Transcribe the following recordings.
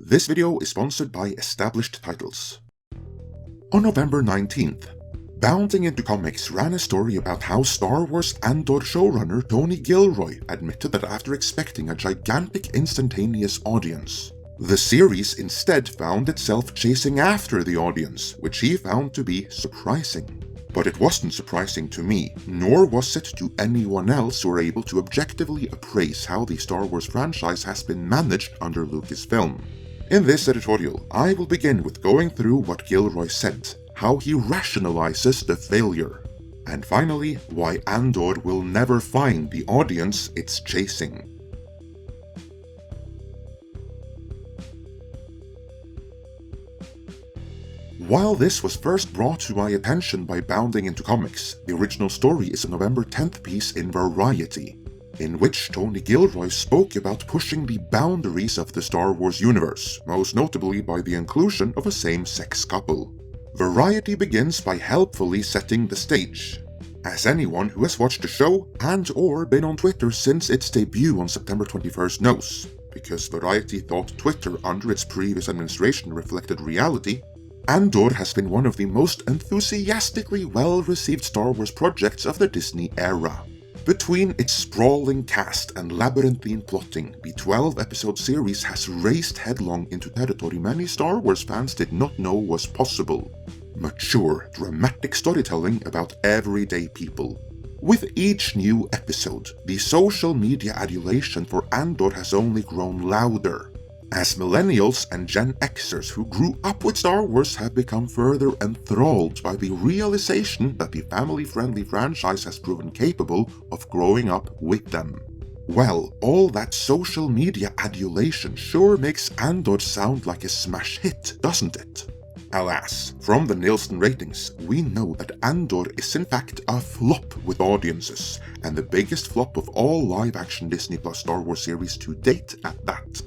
This video is sponsored by Established Titles. On November 19th, Bounding Into Comics ran a story about how Star Wars Andor showrunner Tony Gilroy admitted that after expecting a gigantic instantaneous audience, the series instead found itself chasing after the audience, which he found to be surprising. But it wasn't surprising to me, nor was it to anyone else who were able to objectively appraise how the Star Wars franchise has been managed under Lucasfilm. In this editorial, I will begin with going through what Gilroy said, how he rationalizes the failure, and finally, why Andor will never find the audience it's chasing. While this was first brought to my attention by Bounding Into Comics, the original story is a November 10th piece in Variety, in which Tony Gilroy spoke about pushing the boundaries of the Star Wars universe, most notably by the inclusion of a same-sex couple. Variety begins by helpfully setting the stage. As anyone who has watched the show and/or been on Twitter since its debut on September 21st knows, because Variety thought Twitter under its previous administration reflected reality, Andor has been one of the most enthusiastically well-received Star Wars projects of the Disney era. Between its sprawling cast and labyrinthine plotting, the 12-episode series has raced headlong into territory many Star Wars fans did not know was possible. Mature, dramatic storytelling about everyday people. With each new episode, the social media adulation for Andor has only grown louder, as millennials and Gen Xers who grew up with Star Wars have become further enthralled by the realization that the family-friendly franchise has proven capable of growing up with them. Well, all that social media adulation sure makes Andor sound like a smash hit, doesn't it? Alas, from the Nielsen ratings, we know that Andor is in fact a flop with audiences, and the biggest flop of all live-action Disney Plus Star Wars series to date at that.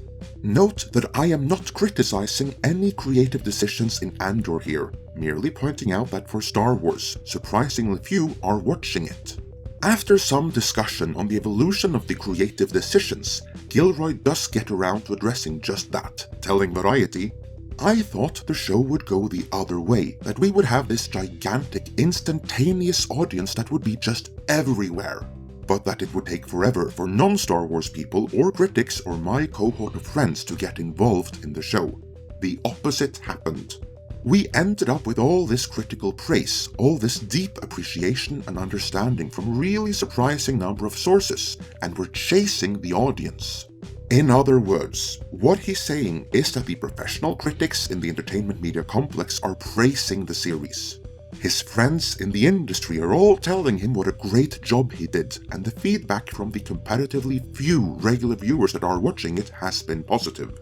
Note that I am not criticizing any creative decisions in Andor here, merely pointing out that for Star Wars, surprisingly few are watching it. After some discussion on the evolution of the creative decisions, Gilroy does get around to addressing just that, telling Variety, "I thought the show would go the other way, that we would have this gigantic, instantaneous audience that would be just everywhere, but that it would take forever for non-Star Wars people or critics or my cohort of friends to get involved in the show. The opposite happened. We ended up with all this critical praise, all this deep appreciation and understanding from a really surprising number of sources, and we're chasing the audience." In other words, what he's saying is that the professional critics in the entertainment media complex are praising the series. His friends in the industry are all telling him what a great job he did, and the feedback from the comparatively few regular viewers that are watching it has been positive.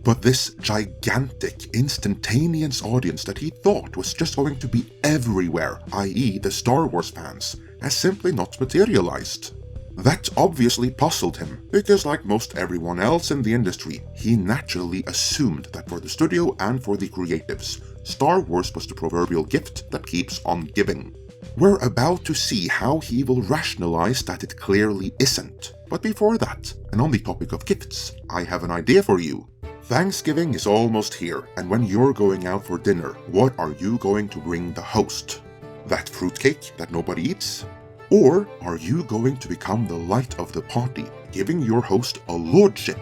But this gigantic, instantaneous audience that he thought was just going to be everywhere, i.e. the Star Wars fans, has simply not materialized. That obviously puzzled him, because like most everyone else in the industry, he naturally assumed that for the studio and for the creatives, Star Wars was the proverbial gift that keeps on giving. We're about to see how he will rationalize that it clearly isn't. But before that, and on the topic of gifts, I have an idea for you. Thanksgiving is almost here, and when you're going out for dinner, what are you going to bring the host? That fruitcake that nobody eats? Or are you going to become the light of the party, giving your host a lordship?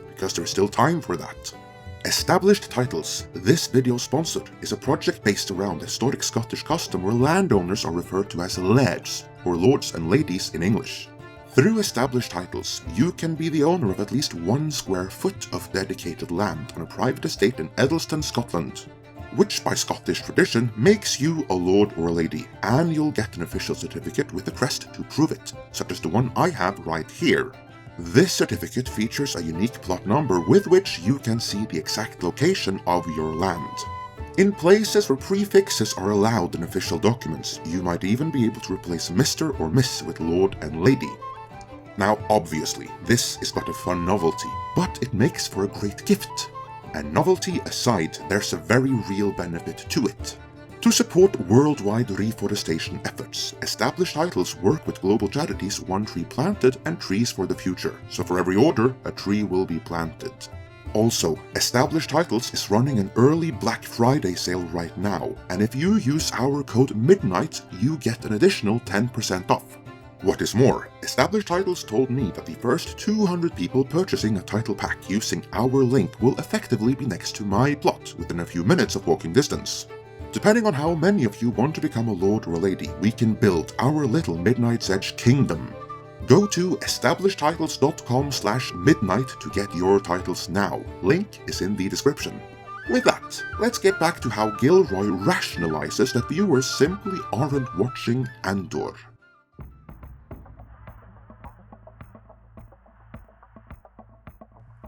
Because there's still time for that. Established Titles, this video sponsored, is a project based around historic Scottish custom where landowners are referred to as lairds, or lords and ladies in English. Through Established Titles, you can be the owner of at least 1 square foot of dedicated land on a private estate in Edelston, Scotland, which by Scottish tradition makes you a lord or a lady, and you'll get an official certificate with a crest to prove it, such as the one I have right here. This certificate features a unique plot number with which you can see the exact location of your land. In places where prefixes are allowed in official documents, you might even be able to replace Mr. or Miss with Lord and Lady. Now obviously, this is but a fun novelty, but it makes for a great gift. And novelty aside, there's a very real benefit to it. To support worldwide reforestation efforts, Established Titles work with global charities One Tree Planted and Trees for the Future, so for every order, a tree will be planted. Also, Established Titles is running an early Black Friday sale right now, and if you use our code MIDNIGHT, you get an additional 10% off. What is more, Established Titles told me that the first 200 people purchasing a title pack using our link will effectively be next to my plot within a few minutes of walking distance. Depending on how many of you want to become a lord or a lady, we can build our little Midnight's Edge kingdom. Go to establishedtitles.com/midnight to get your titles now. Link is in the description. With that, let's get back to how Gilroy rationalizes that viewers simply aren't watching Andor.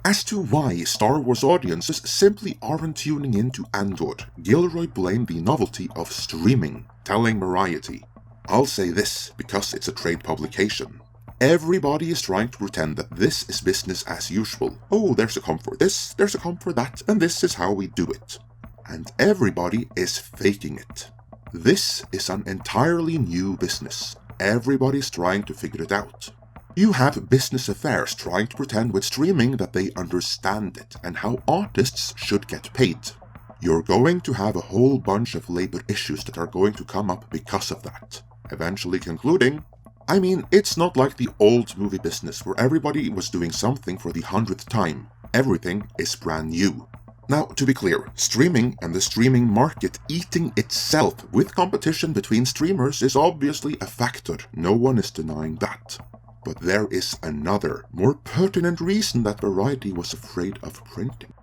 As to why Star Wars audiences simply aren't tuning in to Andor, Gilroy blamed the novelty of streaming, telling Variety, "I'll say this because it's a trade publication. Everybody is trying to pretend that this is business as usual. Oh, there's a comp for this, there's a comp for that, and this is how we do it. And everybody is faking it. This is an entirely new business. Everybody's trying to figure it out. You have business affairs trying to pretend with streaming that they understand it and how artists should get paid. You're going to have a whole bunch of labor issues that are going to come up because of that." Eventually concluding, "I mean, it's not like the old movie business where everybody was doing something for the 100th time. Everything is brand new." Now, to be clear, streaming and the streaming market eating itself with competition between streamers is obviously a factor. No one is denying that. But there is another, more pertinent reason that Variety was afraid of printing.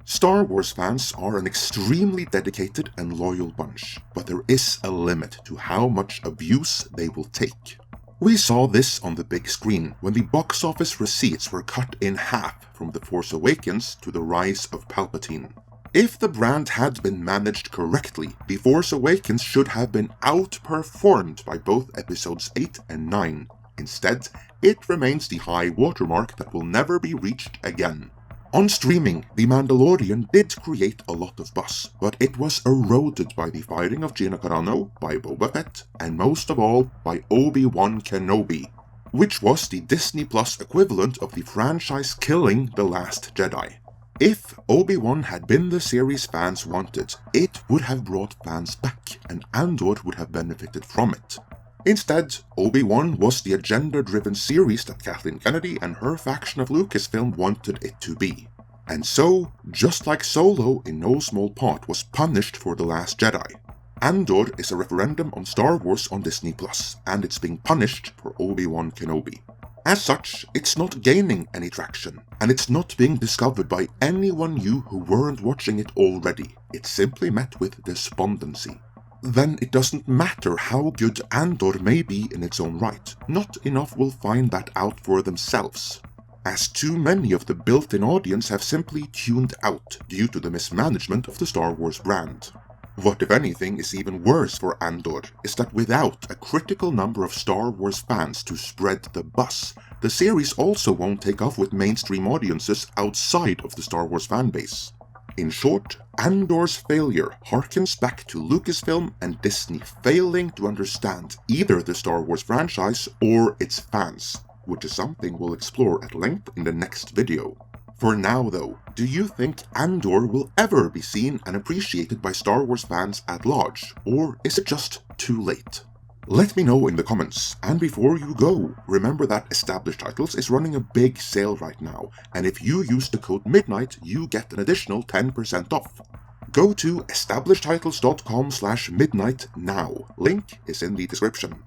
Star Wars fans are an extremely dedicated and loyal bunch, but there is a limit to how much abuse they will take. We saw this on the big screen when the box office receipts were cut in half from The Force Awakens to The Rise of Palpatine. If the brand had been managed correctly, The Force Awakens should have been outperformed by both episodes 8 and 9. Instead, it remains the high watermark that will never be reached again. On streaming, The Mandalorian did create a lot of buzz, but it was eroded by the firing of Gina Carano, by Boba Fett, and most of all, by Obi-Wan Kenobi, which was the Disney Plus equivalent of the franchise killing The Last Jedi. If Obi-Wan had been the series fans wanted, it would have brought fans back, and Andor would have benefited from it. Instead, Obi-Wan was the agenda-driven series that Kathleen Kennedy and her faction of Lucasfilm wanted it to be. And so, just like Solo in no small part was punished for The Last Jedi, Andor is a referendum on Star Wars on Disney Plus, and it's being punished for Obi-Wan Kenobi. As such, it's not gaining any traction, and it's not being discovered by anyone new who weren't watching it already. It's simply met with despondency. Then it doesn't matter how good Andor may be in its own right. Not enough will find that out for themselves, as too many of the built-in audience have simply tuned out due to the mismanagement of the Star Wars brand. What, if anything, is even worse for Andor is that without a critical number of Star Wars fans to spread the buzz, the series also won't take off with mainstream audiences outside of the Star Wars fanbase. In short, Andor's failure harkens back to Lucasfilm and Disney failing to understand either the Star Wars franchise or its fans, which is something we'll explore at length in the next video. For now though, do you think Andor will ever be seen and appreciated by Star Wars fans at large, or is it just too late? Let me know in the comments, and before you go, remember that Established Titles is running a big sale right now, and if you use the code MIDNIGHT, you get an additional 10% off. Go to establishedtitles.com/midnight now, link is in the description.